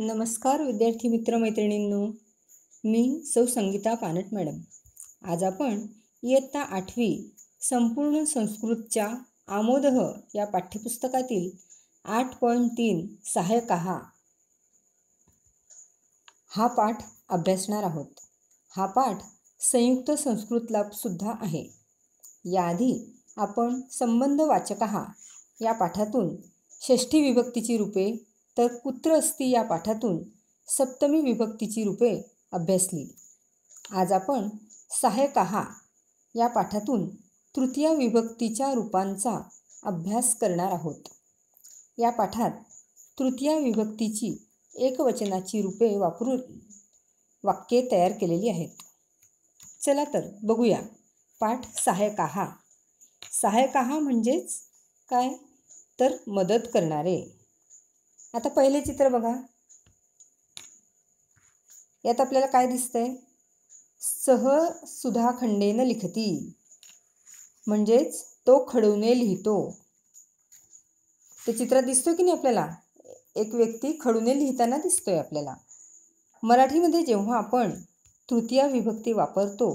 नमस्कार विद्यार्थी मित्र मैत्रिणींनो, मी सौ संगीता पानट मॅडम. आज आपण इयत्ता 8वी संपूर्ण संस्कृतच्या आमोदह या पाठ्यपुस्तकातील 8.3 सहाय्यक हा पाठ अभ्यासणार आहोत. हा पाठ संयुक्त संस्कृतला सुद्धा आहे. याआधी आपण संबंधवाचक या पाठातून षष्ठी विभक्तीची रूपे तर कुत्र अस्ति या पाठातून सप्तमी विभक्तीची रूपे अभ्यासली. आज आपण सहाय्यक या पाठातून तृतीय विभक्तीच्या रूपांचा अभ्यास करणार आहोत. या पाठात तृतीय विभक्तीची एकवचनाची रूपे वापरून वाक्ये तयार केलेली आहेत. चला तर बघूया पाठ सहाय्यक. सहाय्यक म्हणजेच काय तर मदत करणारे. आता पहिले चित्र बघा. यात आपल्याला काय दिसतंय? सह सुधा खंडेन लिखती, म्हणजेच तो खडूने लिहितो. ते चित्रात दिसतो की नाही आपल्याला? एक व्यक्ती खडूने लिहिताना दिसतोय आपल्याला. मराठीमध्ये जेव्हा आपण तृतीय विभक्ती वापरतो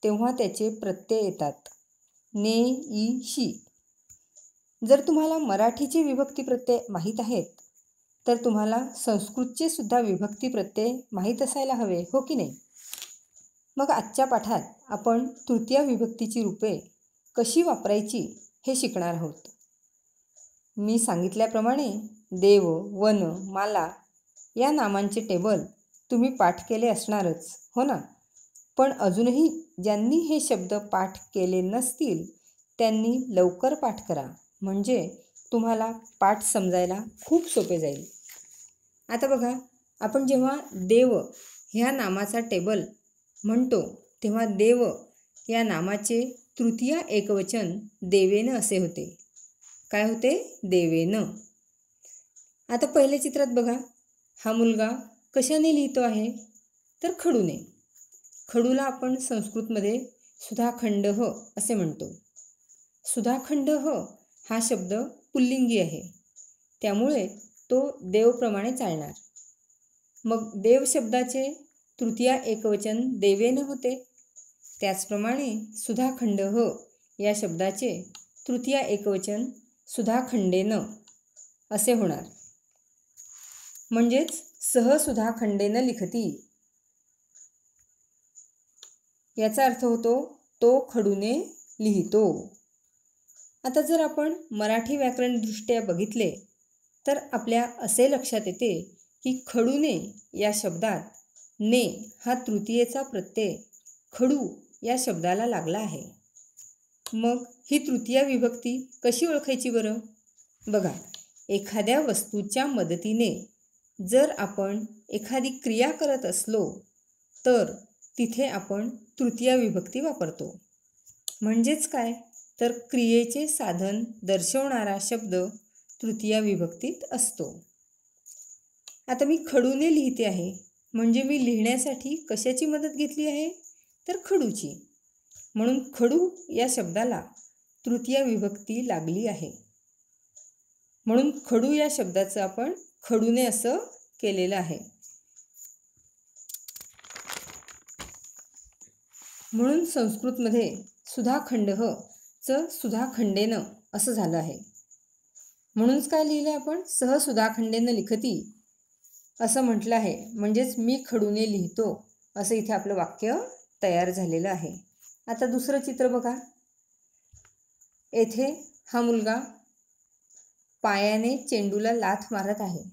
तेव्हा त्याचे प्रत्यय येतात ने, ई, शी. जर तुम्हाला मराठीचे विभक्ती प्रत्यय माहीत आहेत तर तुम्हाला संस्कृतचे सुद्धा विभक्ती प्रत्यय माहीत असायला हवे, हो की नाही? मग आजच्या पाठात आपण तृतीय विभक्तीची रूपे कशी वापरायची हे शिकणार आहोत. मी सांगितल्याप्रमाणे देव, वन, माला या नामांचे टेबल तुम्ही पाठ केले असणारच, हो ना? पण अजूनही ज्यांनी हे शब्द पाठ केले नसतील त्यांनी लवकर पाठ करा, म्हणजे तुम्हाला पाठ समजायला खूप सोपे जाईल. आता बघा, आपण जेव्हा देव ह्या नामाचा टेबल म्हणतो तेव्हा देव या नामाचे तृतीय एकवचन देवेन असे होते. काय होते? देवेन. आता पहिल्या चित्रात बघा, हा मुलगा कशाने लिहितो आहे तर खडूने. खडूला आपण संस्कृतमध्ये सुधाखंडः असे म्हणतो. सुधाखंडः हा शब्द पुल्लिंगी आहे, त्यामुळे तो देवप्रमाणे चालणार. मग देव शब्दाचे तृतीय एकवचन देवेन होते. त्याचप्रमाणे सुधाखंडः या शब्दाचे तृतीय एकवचन सुधाखंडेन असे होणार. म्हणजेच सह सुधाखंडेन लिखती याचा अर्थ होतो तो खडूने लिहितो. आता जर आपण मराठी व्याकरण दृष्ट्या बघितले तर आपल्या असे लक्षात येते की खडूने या शब्दात ने हा तृतीयेचा प्रत्यय खडू या शब्दाला लागला आहे. मग ही तृतीय विभक्ती कशी ओळखायची बरं? बघा, एखाद्या वस्तूच्या मदतीने जर आपण एखादी क्रिया करत असलो तर तिथे आपण तृतीय विभक्ती वापरतो. म्हणजेच काय तर क्रियेचे साधन दर्शवणारा शब्द तृतीय विभक्तीत असतो. आता मी खडूने लिहिते आहे, म्हणजे मी लिहिण्यासाठी कशाची मदत घेतली आहे तर खडूची. म्हणून खडू या शब्दाला तृतीय विभक्ती लागली आहे. म्हणून खडू या शब्दाचं आपण खडूने असं केलेलं आहे. म्हणून संस्कृतमध्ये सुधाखंडः च सुधाखंडेन असं झालं आहे. म्हणूनच काय लिहिलं आहे आपण? सह सुधाखंडेन लिखती असं म्हटलं आहे, म्हणजेच मी खडूने लिहितो असं इथे आपलं वाक्य तयार झालेलं आहे. आता दुसरं चित्र बघा. येथे हा मुलगा पायाने चेंडूला लाथ मारत आहे.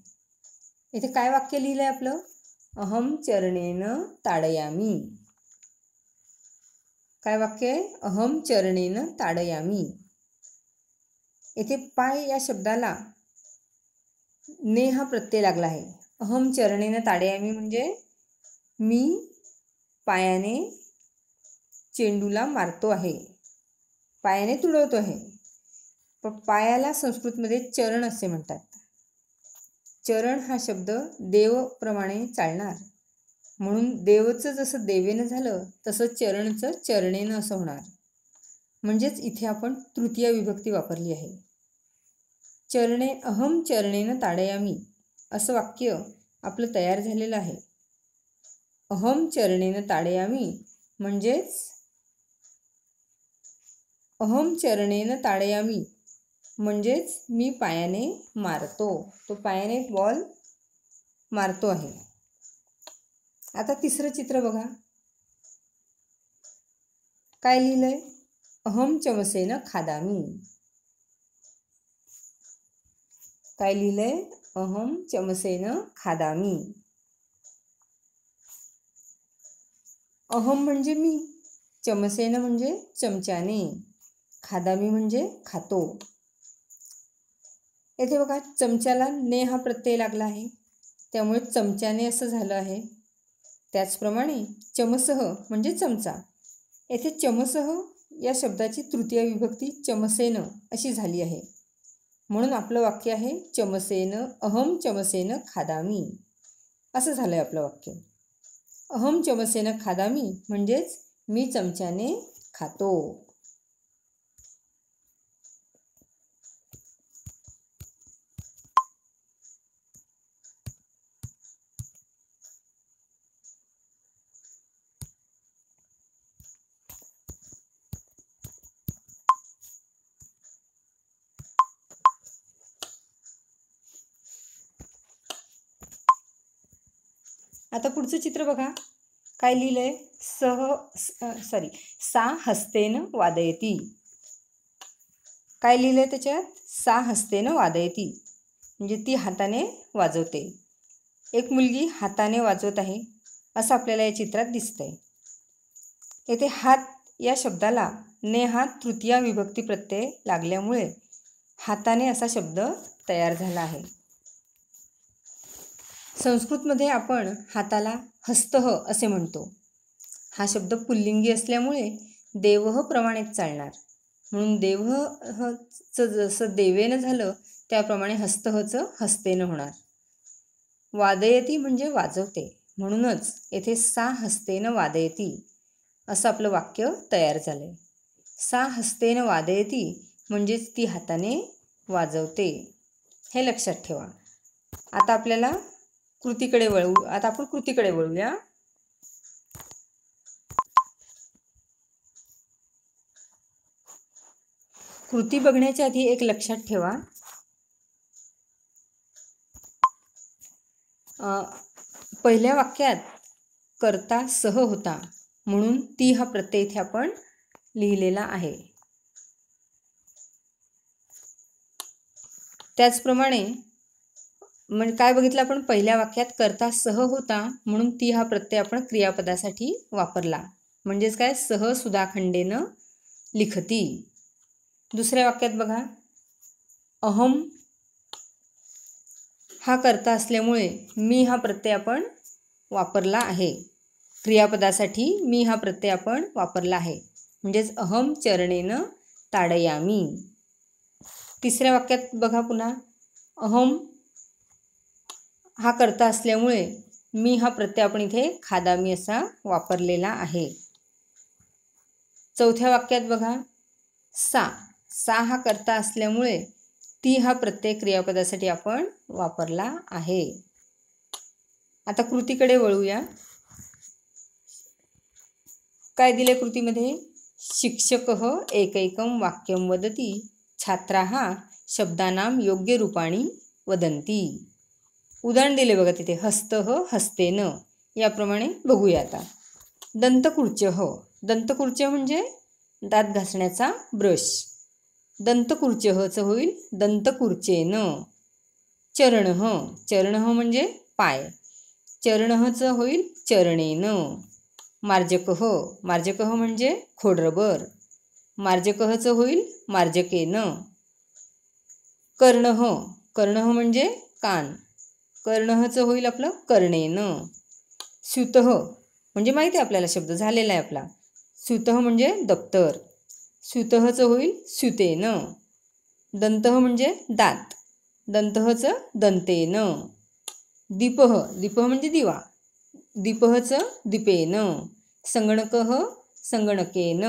इथे काय वाक्य लिहिलं आहे आपलं? अहम चरणेन ताडयामी. काय वाक्य आहे? अहम चरणेन ताडयामी. येथे पाय या शब्दाला ने हा प्रत्यय लागला आहे. अहम चरणेन ताडयामी म्हणजे मी पायाने चेंडूला मारतो आहे, पायाने तुडवतो आहे. पण पायाला संस्कृतमध्ये चरण असे म्हणतात. चरण हा शब्द देवप्रमाणे चालणार, म्हणून देवचं जसं देवेनं झालं तसं चरणचं चरणेनं असं होणार. म्हणजेच इथे आपण तृतीय विभक्ती वापरली आहे. चरणे अहम चरणेन ताडयामी असं वाक्य आपलं तयार झालेलं आहे. अहम चरणेन ताडयामी म्हणजेच अहम चरणेन ताडयामी म्हणजेच मी पायाने मारतो. तो पायाने बॉल मारतो आहे. आता तिसरं चित्र बघा. काय लिहिलंय? अहम चमसेन खादामी. काय लिहिलंय? अहम चमसेन खादामी. अहम म्हणजे मी, चमसेन म्हणजे चमच्याने, खादामी म्हणजे खातो. येथे बघा चमच्याला ने हा प्रत्यय लागला आहे, त्यामुळे चमच्याने असं झालं आहे. त्याचप्रमाणे चमसह म्हणजे चमचा. येथे चमसह या शब्दाची तृतीय विभक्ती चमसेन अशी झाली आहे. म्हणून आपलं वाक्य आहे चमसेन अहम चमसेन खादामी असं झालंय आपलं वाक्य. अहम चमसेन खादामी म्हणजेच मी चमच्याने खातो. आता पुढचं चित्र बघा. काय लिहिलंय? सा हस्तेन वादयती. काय लिहिलंय त्याच्यात? सा हस्तेन वादयती म्हणजे ती हाताने वाजवते. एक मुलगी हाताने वाजवत आहे असं आपल्याला या चित्रात दिसतंय. येथे हात या शब्दाला ने हा तृतीय विभक्ती प्रत्यय लागल्यामुळे हाताने असा शब्द तयार झाला आहे. संस्कृतमध्ये आपण हाताला हस्तः असे म्हणतो. हा शब्द पुल्लिंगी असल्यामुळे देवह प्रमाणेच चालणार. म्हणून देवहचं जसं देवेनं झालं त्याप्रमाणे हस्तहचं हस्तेनं होणार. वादयती म्हणजे वाजवते, म्हणूनच येथे सा हस्तेनं वादयती असं आपलं वाक्य तयार झालंय. सा हस्तेनं वादयती म्हणजेच ती हाताने वाजवते, हे लक्षात ठेवा. आता आपल्याला कृतीकडे वळूया. कृती बघण्याच्या आधी एक लक्षात ठेवा. पहिल्या वाक्यात कर्ता सह होता म्हणून ती हा प्रत्यय इथे आपण लिहिलेला आहे. त्याचप्रमाणे म्हणजे काय बघितलं आपण? पहिल्या वाक्यात कर्ता सह होता म्हणून ती हा प्रत्यय आपण क्रियापदासाठी वापरला. म्हणजेच काय? सह सुधाखंडेन लिखती. दुसऱ्या वाक्यात बघा, अहम हा कर्ता असल्यामुळे मी हा प्रत्यय आपण वापरला आहे. क्रियापदासाठी मी हा प्रत्यय आपण वापरला आहे. म्हणजेच अहम चरणेन ताडयामी. तिसऱ्या वाक्यात बघा पुन्हा, अहम हा कर्ता असल्यामुळे मी हा प्रत्यय आपण इथे खादामी असा वापरलेला आहे. चौथ्या वाक्यात बघा, सा हा कर्ता असल्यामुळे ती हा प्रत्यय क्रियापदासाठी आपण वापरला आहे. आता कृतीकडे वळूया. काय दिले कृतीमध्ये? शिक्षकः एकैकं वाक्यं वदति, छात्राः शब्दानां योग्य रूपाणी वदन्ति. उदाहरण दिले बघा तिथे, हस्तः हस्तेन. याप्रमाणे बघूया आता. दंतकुर्चः. दंतकुर्चः म्हणजे दात घासण्याचा ब्रश. दंतकुर्चःचं होईल दंतकुर्चेन. चरणः. चरणः म्हणजे पाय. चरणःचं होईल चरणेन. मार्जकः. मार्जकः म्हणजे खोडरबर. मार्जकःचं होईल मार्जकेन. कर्णः. कर्णः म्हणजे कान. कर्णःचं होईल आपलं कर्णेन. स्युतः म्हणजे माहिती आहे आपल्याला, शब्द झालेला आहे आपला. स्युतः म्हणजे दप्तर. स्युतःचं होईल स्युतेन. दंतः म्हणजे दात. दंतःचं दंतेन. दीपः. दीपः म्हणजे दिवा. दीपःचं दीपेन. संगणकः संगणकेन.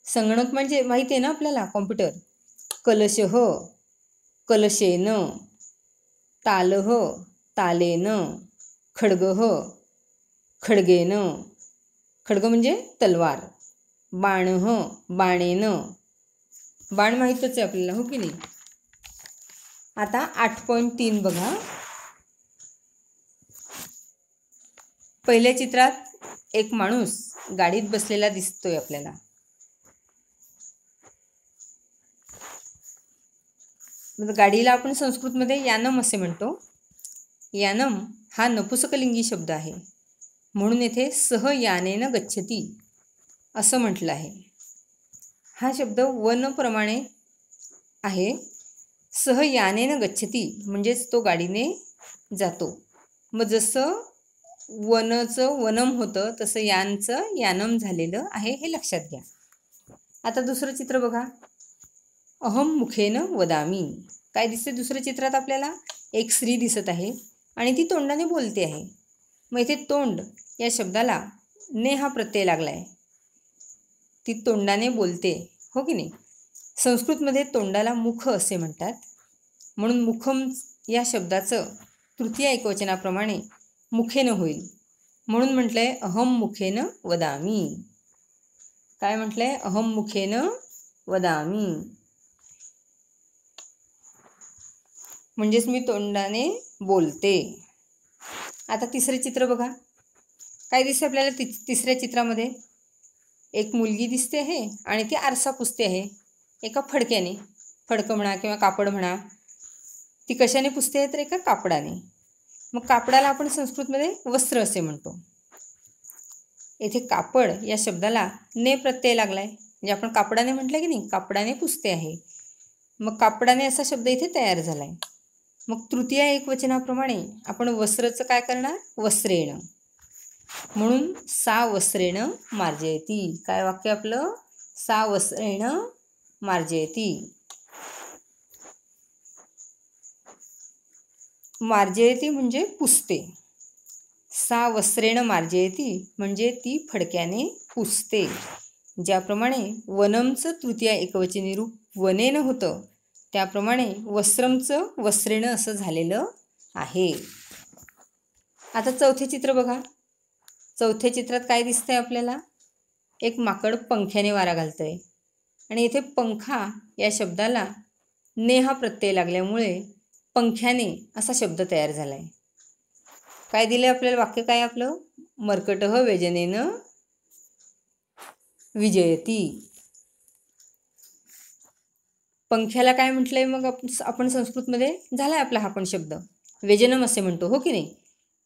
संगणक म्हणजे माहिती आहे ना आपल्याला, कॉम्प्युटर. कलशः कलशेन. तालः तालेन, खड्गः खड्गेन, खड्ग म्हणजे तलवार, बाणः बाणेन, बाण माहीतच आहे आपल्याला, हो की नाही. आता 8.3 बघा. पहिल्या चित्रात एक माणूस गाडीत बसलेला दिसतोय आपल्याला. गाडीला आपण संस्कृतमध्ये यानम असे म्हणतो. यानम हा नपुसकलिंगी शब्द आहे, म्हणून येथे सह यानेन गच्छती असं म्हटलं आहे. हा शब्द वनप्रमाणे आहे. सह यानेन गच्छती म्हणजेच तो गाडीने जातो. मग जसं वनचं वनम होतं तसं यानचं यानम झालेलं आहे, हे लक्षात घ्या. आता दुसरं चित्र बघा. अहम मुखेन वदामी. काय दिसते दुसऱ्या चित्रात आपल्याला? एक स्त्री दिसत आहे आणि ती तोंडाने बोलते आहे. मग इथे तोंड या शब्दाला ने हा प्रत्यय लागला आहे. ती तोंडाने बोलते, हो की नाही. संस्कृतमध्ये तोंडाला मुख असे म्हणतात, म्हणून मुखम या शब्दाचं तृतीय एकवचनाप्रमाणे मुखेनं होईल. म्हणून म्हटलं आहे अहम मुखेन वदामी. काय म्हटलं आहे? अहम मुखेन वदामी, म्हणजेच मी तोंडाने बोलते. आता तिसरे चित्र बघा. काय दिसते आपल्याला तिसऱ्या चित्रामध्ये? एक मुलगी दिसते आहे आणि ती आरसा पुसते आहे एका फडक्याने. फडकं म्हणा किंवा कापड म्हणा. ती कशाने पुसते आहे? तर एका कापडाने. मग कापडाला आपण संस्कृतमध्ये वस्त्र असे म्हणतो. येथे कापड या शब्दाला ने प्रत्यय लागला आहे, म्हणजे आपण कापडाने म्हटलं की नाही, कापडाने पुसते आहे. मग कापडाने असा शब्द इथे तयार झाला आहे. मग तृतीय एकवचनाप्रमाणे आपण वस्त्रचं काय करणार? वस्त्रेण. म्हणून सा वस्त्रेण मार्जयती. काय वाक्य आपलं? सा वस्त्रेण मार्जयती. मार्जयती म्हणजे पुसते. सा वस्त्रेण मार्जयती म्हणजे ती फडक्याने पुसते. ज्याप्रमाणे वनमचं तृतीय एकवचनी रूप वनेनं होतं, त्याप्रमाणे वस्त्रमचं वस्त्रेण असं झालेलं आहे. आता चौथे चित्र बघा. चौथ्या चित्रात काय दिसतंय आपल्याला? एक माकड पंख्याने वारा घालतंय आणि इथे पंखा या शब्दाला ने हा प्रत्यय लागल्यामुळे पंख्याने असा शब्द तयार झाला आहे. काय दिलं आपल्याला? वाक्य काय आपलं? मर्कटः व्यजनेन विजयती. पंख्याला काय म्हटलंय मग आपण संस्कृतमध्ये? झाला आहे आपला हा पण शब्द, व्यजनम असे म्हणतो, हो की नाही.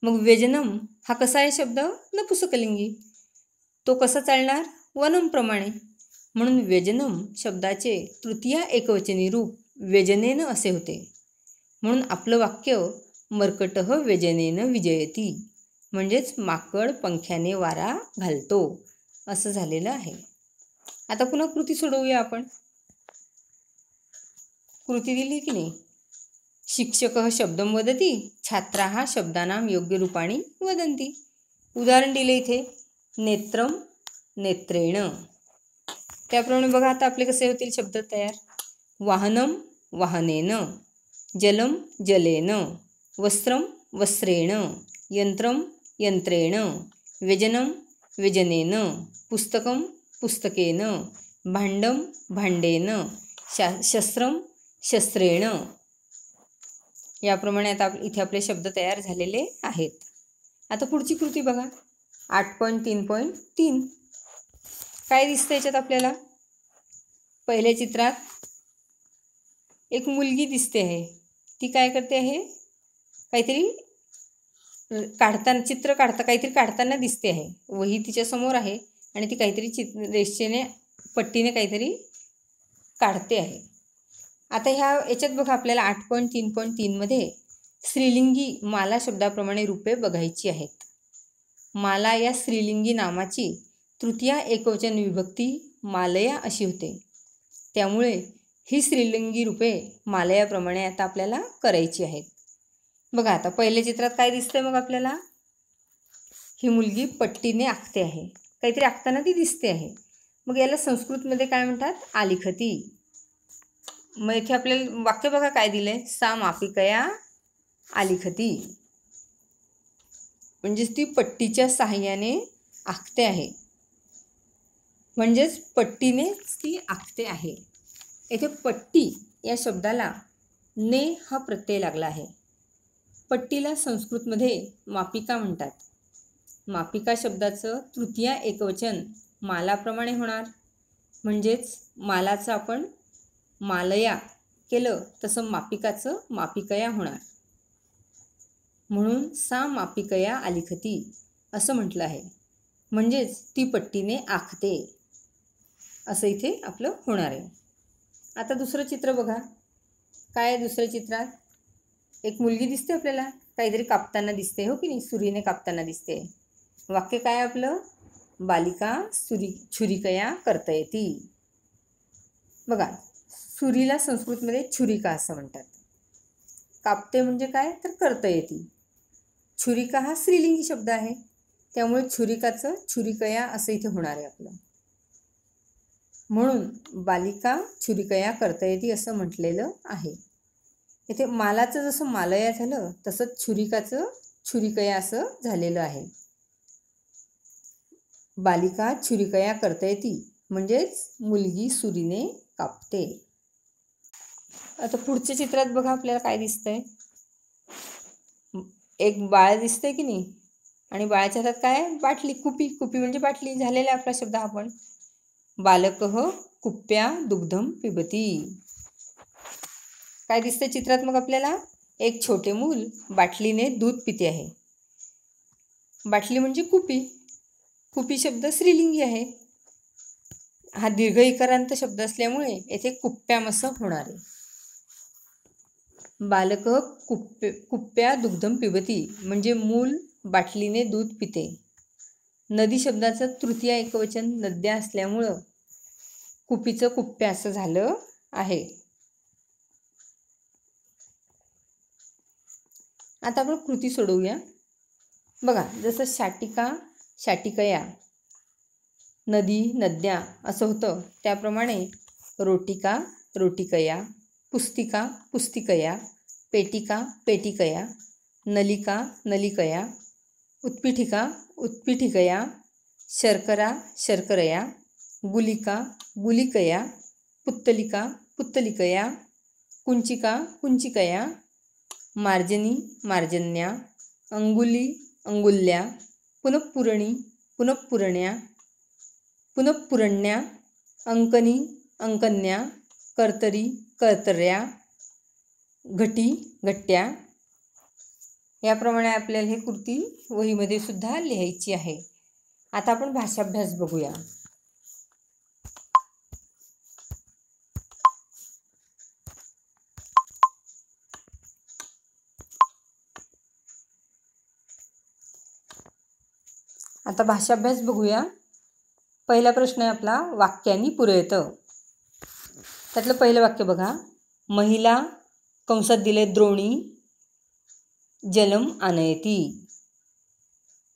मग व्यजनम हा कसा आहे शब्द? नपुसकलिंगी. तो कसा चालणार? वनमप्रमाणे. म्हणून व्यजनम शब्दाचे तृतीय एकवचनी रूप व्यजनेन असे होते. म्हणून आपलं वाक्य मर्कटः व्यजनेन विजयती, म्हणजेच माकड पंख्याने वारा घालतो असं झालेलं आहे. आता पुन्हा कृती सोडवूया आपण. कृती दिली की नाही? शिक्षकः शब्दं वदति, छात्राः शब्दानां योग्य रूपाणी वदन्ति. उदाहरण दिले इथे, नेत्रम नेत्रेण. त्याप्रमाणे बघा आता आपले कसे होतील शब्द तयार. वाहनम वाहनेन, जलम जलेन, वस्त्रम वस्त्रेण, यंत्रम यंत्रेण, व्यजनम व्यजनेन, पुस्तकम पुस्तकेन, भांडम भांडेन, शस्त्रम शस्त्रेण. याप्रमाणे आता इथे आपले शब्द तयार झालेले आहेत. आता पुढची कृती बघा. 8.3.3 काय दिसतं याच्यात आपल्याला? पहिल्या चित्रात एक मुलगी दिसते आहे. ती काय करते आहे? काहीतरी चित्र काहीतरी काढताना दिसते आहे. वही तिच्यासमोर आहे आणि ती काहीतरी रेषेने पट्टीने काहीतरी काढते आहे. आता याच्यात बघा आपल्याला 8.3.3 मध्ये स्त्रीलिंगी माला शब्दाप्रमाणे रूपे बघायची आहेत. माला या स्त्रीलिंगी नामाची तृतीय एकवचन विभक्ती मालया अशी होते. त्यामुळे ही स्त्रीलिंगी रूपे मालयाप्रमाणे आता आपल्याला करायची आहेत. बघा आता पहिल्या चित्रात काय दिसतंय मग आपल्याला? ही मुलगी पट्टीने आखते आहे. काहीतरी आखताना ती दिसते आहे. मग याला संस्कृतमध्ये काय म्हणतात? आलिखती. मग इथे आपल्याला वाक्य बघा काय दिलंय? सा मापिकया आलिखती. म्हणजेच ती पट्टीच्या साहाय्याने आखते आहे, म्हणजेच पट्टीने ती आखते आहे. येथे पट्टी या शब्दाला ने हा प्रत्यय लागला आहे. पट्टीला संस्कृतमध्ये मापिका म्हणतात. मापिका शब्दाचं तृतीय एकवचन मालाप्रमाणे होणार, म्हणजेच मालाचं आपण मालया केलं तसं मापिकाचं मापिकया होणार. म्हणून सा मापिकया आलिखती असं म्हटलं आहे, म्हणजेच ती पट्टीने आखते असं इथे आपलं होणार आहे. आता दुसरं चित्र बघा. काय आहे दुसऱ्या चित्रात? एक मुलगी दिसते आपल्याला, काहीतरी कापताना दिसते, हो की नाही? सुरीने कापताना दिसते. वाक्य काय आपलं? बालिका छुरिकया कर्तयती. बघा, सुरीला संस्कृतमध्ये छुरिका असं म्हणतात. कापते म्हणजे काय? तर कर्तयती. छुरिका हा स्त्रीलिंगी शब्द आहे, त्यामुळे छुरिकाचं छुरिकया असं इथे होणार आहे आपलं. म्हणून बालिका छुरिकया कर्तयती असं म्हटलेलं आहे. इथे मालाचं जसं मालया झालं तसंच छुरिकाचं छुरिकया असं झालेलं आहे. बालिका छुरिकया कर्तयती म्हणजेच मुलगी सुरीने कापते. आता पुढच्या चित्रात बघा आपल्याला काय दिसतंय? एक बाळ दिसतंय की नाही, आणि बाळाच्या हातात काय? बाटली. कुपी. कुपी म्हणजे बाटली. झालेला आपला शब्द आपण. बालकः कुप्या दुग्धम पिबती. काय दिसतंय चित्रात मग आपल्याला? एक छोटे मूल बाटलीने दूध पिते आहे. बाटली म्हणजे कुपी. कुपी शब्द स्त्रीलिंगी आहे. हा दीर्घ इकारांत शब्द असल्यामुळे येथे कुप्याम असं होणार आहे. बालकः कुप्या दुग्धम पिबती म्हणजे मूल बाटलीने दूध पिते. नदी शब्दाचं तृतीय एकवचन नद्या असल्यामुळं कुपीचं कुप्या असं झालं आहे. आता आपण कृती सोडवूया. बघा, जसं शाटिका शाटिकया, नदी नद्या असं होतं, त्याप्रमाणे रोटिका रोटिकया, पुस्तिका पुस्तिकया, पेटिका पेटिकया, नलिका नलिकया, उत्पीठिका उत्पीठिकया, शर्करा शर्करया, गुलिका गुलिकया, पुत्तलिका पुत्तलिकया, कुंचिका कुंचिकया, मार्जनी मार्जन्या, अंगुली अंगुल्या, पुनःपुरणी पुनःपुरण्या, पुनःपुरण्या, अंकनी अंकन्या, कर्तरी कर्तर्या, घटी घट्ट्या. याप्रमाणे आपल्याला ही कृती वहीमध्ये सुद्धा लिहायची आहे. आता आपण भाषाभ्यास बघूया. आता भाषाभ्यास बघूया. पहिला प्रश्न आहे आपला, वाक्यांनी पुरयतं. त्यातलं पहिलं वाक्य बघा. महिला कंसात दिले द्रोणी जलम आनयती.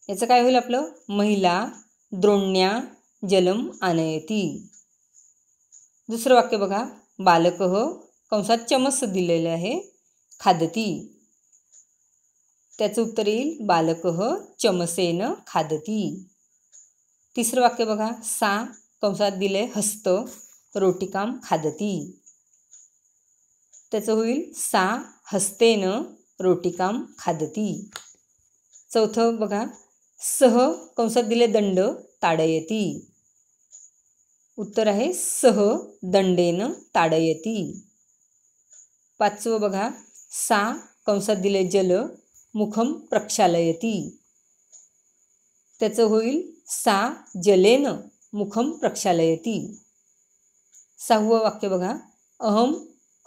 याचं काय होईल आपलं? महिला द्रोण्या जलम आनयती. दुसरं वाक्य बघा. बालकः कंसात चमस दिलेलं आहे खादती. त्याचं उत्तर येईल बालकः चमसेन खादती. तिसरं वाक्य बघा. सा कंसात दिले हस्त रोटिकाम खादती. त्याचं होईल सा हस्तेन रोटिकाम खादती. चौथं बघा. सह कंसात दिले दंड ताडयती. उत्तर आहे सह दंडेन ताडयती. पाचवं बघा. सा कंसात दिले जल मुखम प्रक्षालयती. त्याचं होईल सा जलेन मुखम प्रक्षालयती. सहावं वाक्य बघा. अहम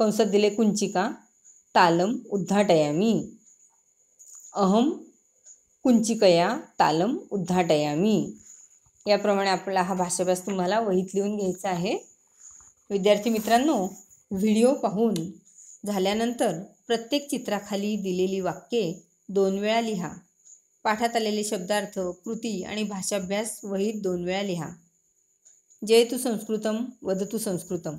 कंसात दिले कुंचिका तालम उद्घाटयामी. अहम कुंचिकया तालम उद्घाटयामी. याप्रमाणे आपला हा भाषाभ्यास तुम्हाला वहीत लिहून घ्यायचा आहे. विद्यार्थी मित्रांनो, व्हिडिओ पाहून झाल्यानंतर प्रत्येक चित्राखाली दिलेली वाक्ये 2 वेळा लिहा. पाठात आलेले शब्दार्थ कृती आणि भाषाभ्यास वहीत 2 वेळा लिहा. जयतु संस्कृतम वदतु संस्कृतम.